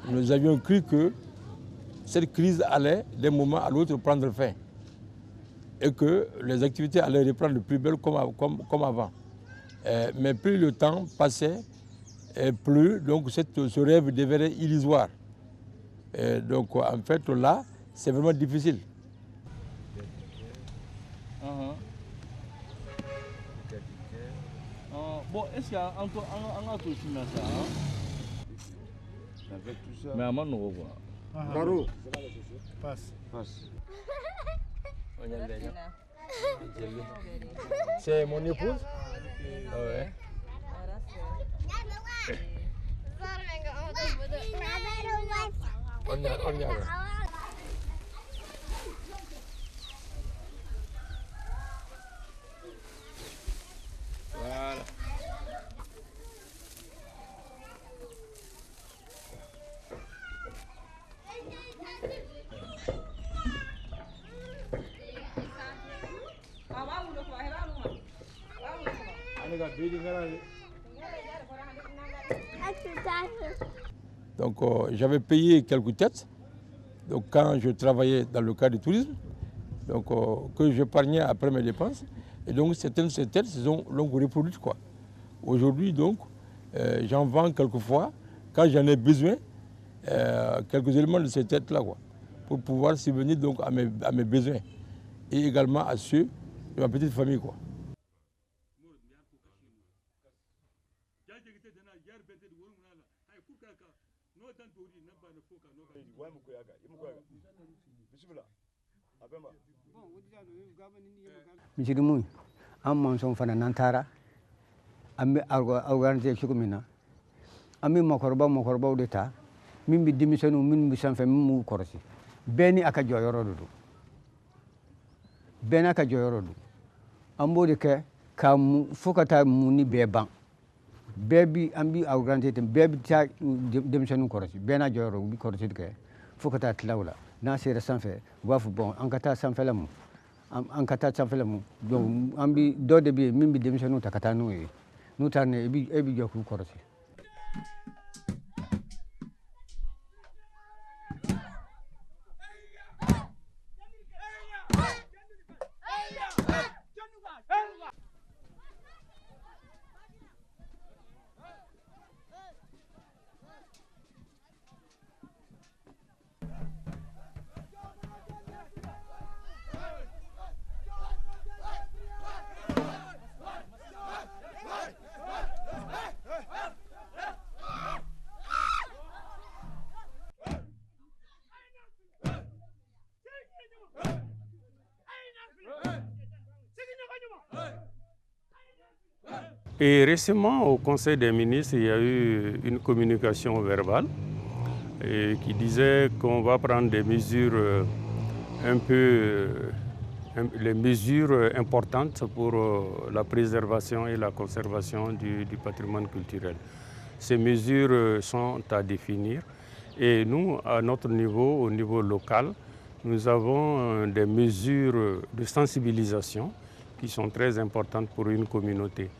Nous avions cru que cette crise allait d'un moment à l'autre prendre fin et que les activités allaient reprendre de plus belle comme avant. Mais plus le temps passait, plus donc ce rêve devenait illusoire. Donc en fait là, c'est vraiment difficile. Bon, est-ce qu'il y a un autre aussi ça? Avec tout ça. Mais à mon nouveau quoi. Barou. Passe. Passe. C'est mon épouse. Ouais. On y a. Voilà. Donc j'avais payé quelques têtes donc, quand je travaillais dans le cadre du tourisme, donc, que j'épargnais après mes dépenses. Et donc certaines de ces têtes se sont reproduites. Aujourd'hui donc, j'en vends quelquefois quand j'en ai besoin, quelques éléments de ces têtes-là pour pouvoir subvenir donc à mes besoins et également à ceux de ma petite famille. Misiri muy an manson fana nan tara an bɛ organiser cogo min na an bɛ mɔgɔkɔrɔbaw de ta min bɛ denmisɛnninw minnu bɛ sanfɛ min b'u kɔrɔsi bɛɛ ni a ka jɔyɔrɔ de don bɛɛ n'a ka jɔyɔrɔ don an b'o de kɛ ka fo ka taa mun ni bɛɛ ban bɛɛ bi an bɛ organiser ten bɛɛ bɛ taa denmisɛnninw kɔrɔsi bɛɛ n'a jɔyɔrɔ u bɛ kɔrɔsi kɛ fo ka taa tila o la n'a sera sanfɛ u b'a fɔ bɔn an ka taa sanfɛla mun an ka taa sanfɛla mun donc an bɛ dɔ de bɛ yen min bɛ denmisɛnninw ta ka taa n'o ye n'u taara n'o ye e bɛ jɔ k'u kɔrɔsi. Et récemment, au Conseil des ministres, il y a eu une communication verbale qui disait qu'on va prendre des mesures les mesures importantes pour la préservation et la conservation du patrimoine culturel. Ces mesures sont à définir et nous, à notre niveau, au niveau local, nous avons des mesures de sensibilisation qui sont très importantes pour une communauté.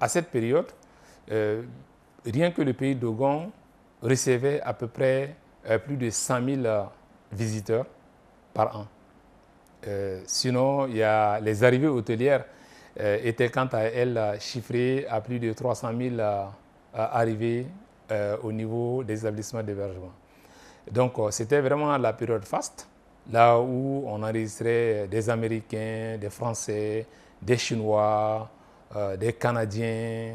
À cette période, rien que le pays d'Ogon recevait à peu près plus de 100 000 visiteurs par an. Sinon, il y a les arrivées hôtelières étaient quant à elles chiffrées à plus de 300 000 arrivées au niveau des établissements d'hébergement. Donc c'était vraiment la période faste, là où on enregistrait des Américains, des Français, des Chinois, des Canadiens,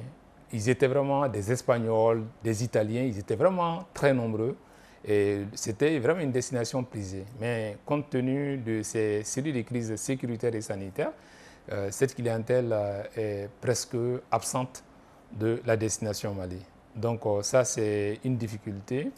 ils étaient vraiment des Espagnols, des Italiens, ils étaient vraiment très nombreux et c'était vraiment une destination prisée. Mais compte tenu de ces séries de crises sécuritaires et sanitaires, cette clientèle est presque absente de la destination Mali. Donc ça, c'est une difficulté.